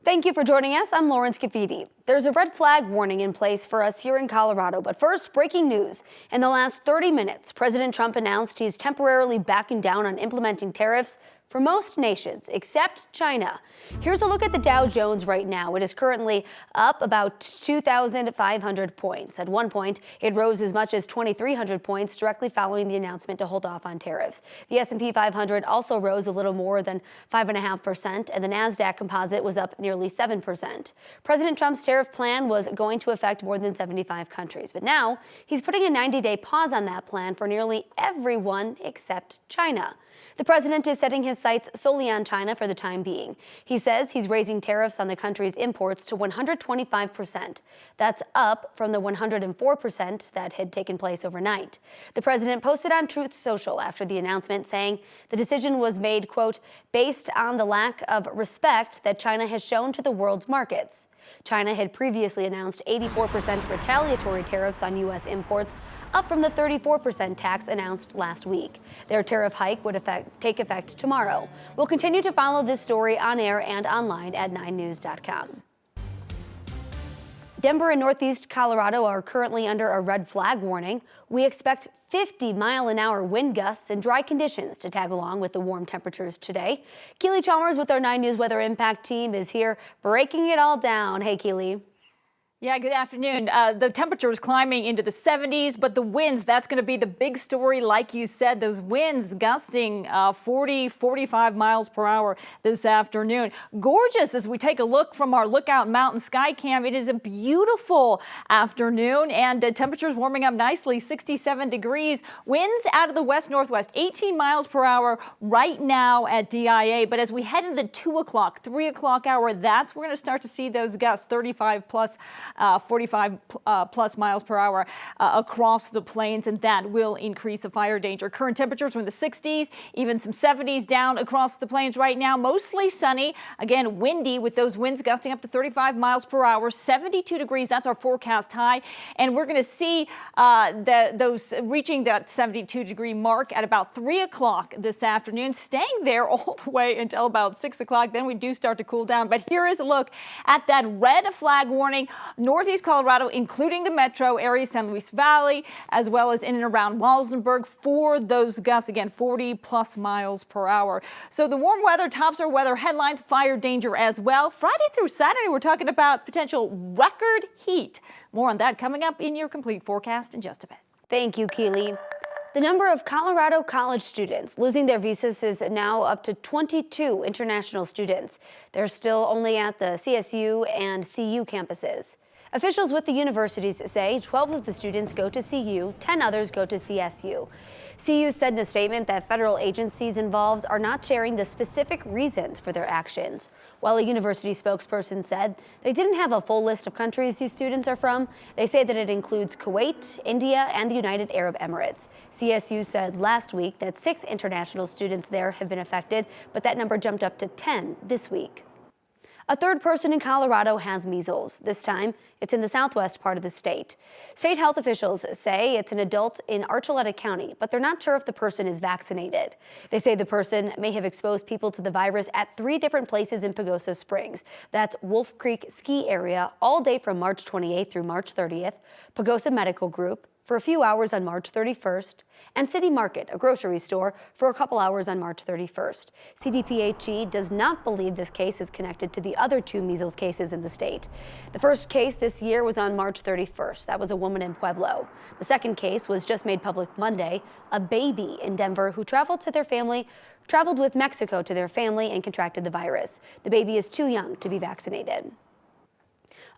Thank you for joining us. I'm Lawrence Cafidi. There's a red flag warning in place for us here in Colorado. But first, breaking news. In the last 30 minutes, President Trump announced he's temporarily backing down on implementing tariffs for most nations except China. Here's a look at the Dow Jones right now. It is currently up about 2,500 points. At one point, it rose as much as 2,300 points directly following the announcement to hold off on tariffs. The S&P 500 also rose a little more than 5.5%, and the NASDAQ composite was up nearly 7%. President Trump's tariff plan was going to affect more than 75 countries, but now he's putting a 90-day pause on that plan for nearly everyone except China. The president is setting his sights solely on China for the time being. He says he's raising tariffs on the country's imports to 125%. That's up from the 104% that had taken place overnight. The president posted on Truth Social after the announcement, saying the decision was made, quote, based on the lack of respect that China has shown to the world's markets. China had previously announced 84% retaliatory tariffs on U.S. imports, up from the 34% tax announced last week. Their tariff hike would take effect tomorrow. We'll continue to follow this story on air and online at 9news.com. Denver and Northeast Colorado are currently under a red flag warning. We expect 50-mile-an-hour wind gusts and dry conditions to tag along with the warm temperatures today. Keely Chalmers with our 9 News Weather Impact team is here breaking it all down. Hey, Keely. Yeah, good afternoon. The temperature is climbing into the 70s, but the winds, that's going to be the big story. Like you said, those winds gusting 40, 45 miles per hour this afternoon. Gorgeous as we take a look from our Lookout Mountain Sky Cam. It is a beautiful afternoon, and temperatures warming up nicely, 67 degrees. Winds out of the west-northwest, 18 miles per hour right now at DIA. But as we head into the 2 o'clock, 3 o'clock hour, that's where we're going to start to see those gusts, 35 plus 45 plus miles per hour across the plains, and that will increase the fire danger. Current temperatures are in the 60s, even some 70s down across the plains right now. Mostly sunny, again windy with those winds gusting up to 35 miles per hour. 72 degrees, that's our forecast high, and we're going to see those reaching that 72-degree mark at about 3 o'clock this afternoon, staying there all the way until about 6 o'clock. Then we do start to cool down. But here is a look at that red flag warning. Northeast Colorado, including the metro area, San Luis Valley, as well as in and around Walsenburg for those gusts, again, 40 plus miles per hour. So the warm weather tops our weather headlines, fire danger as well. Friday through Saturday, we're talking about potential record heat. More on that coming up in your complete forecast in just a bit. Thank you, Keely. The number of Colorado college students losing their visas is now up to 22 international students. They're still only at the CSU and CU campuses. Officials with the universities say 12 of the students go to CU, 10 others go to CSU. CU said in a statement that federal agencies involved are not sharing the specific reasons for their actions. While a university spokesperson said they didn't have a full list of countries these students are from, they say that it includes Kuwait, India, and the United Arab Emirates. CSU said last week that 6 international students there have been affected, but that number jumped up to 10 this week. A third person in Colorado has measles. This time, it's in the southwest part of the state. State health officials say it's an adult in Archuleta County, but they're not sure if the person is vaccinated. They say the person may have exposed people to the virus at 3 different places in Pagosa Springs. That's Wolf Creek Ski Area all day from March 28th through March 30th, Pagosa Medical Group for a few hours on March 31st, and City Market, a grocery store, for a couple hours on March 31st. CDPHE does not believe this case is connected to the other 2 measles cases in the state. The first case this year was on March 31st. That was a woman in Pueblo. The second case was just made public Monday, a baby in Denver who traveled with Mexico to their family and contracted the virus. The baby is too young to be vaccinated.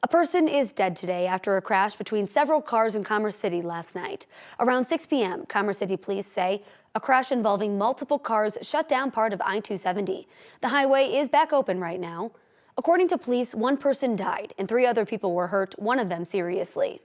A person is dead today after a crash between several cars in Commerce City last night. Around 6 p.m., Commerce City police say a crash involving multiple cars shut down part of I-270. The highway is back open right now. According to police, 1 person died and 3 other people were hurt, one of them seriously.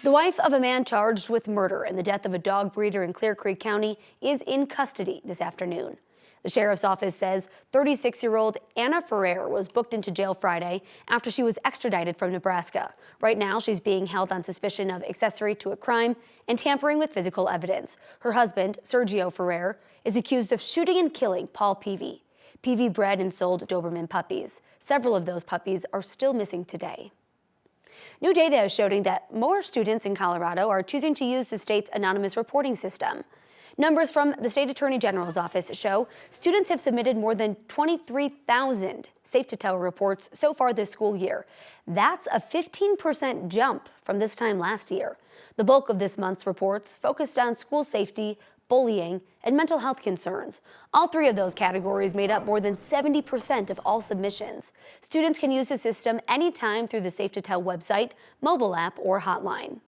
The wife of a man charged with murder in the death of a dog breeder in Clear Creek County is in custody this afternoon. The sheriff's office says 36-year-old Anna Ferrer was booked into jail Friday after she was extradited from Nebraska. Right now, she's being held on suspicion of accessory to a crime and tampering with physical evidence. Her husband, Sergio Ferrer, is accused of shooting and killing Paul Peavy. PV bred and sold Doberman puppies. Several of those puppies are still missing today. New data is showing that more students in Colorado are choosing to use the state's anonymous reporting system. Numbers from the state attorney general's office show students have submitted more than 23,000 Safe to Tell reports so far this school year. That's a 15% jump from this time last year. The bulk of this month's reports focused on school safety, bullying, and mental health concerns. All three of those categories made up more than 70% of all submissions. Students can use the system anytime through the Safe to Tell website, mobile app, or hotline.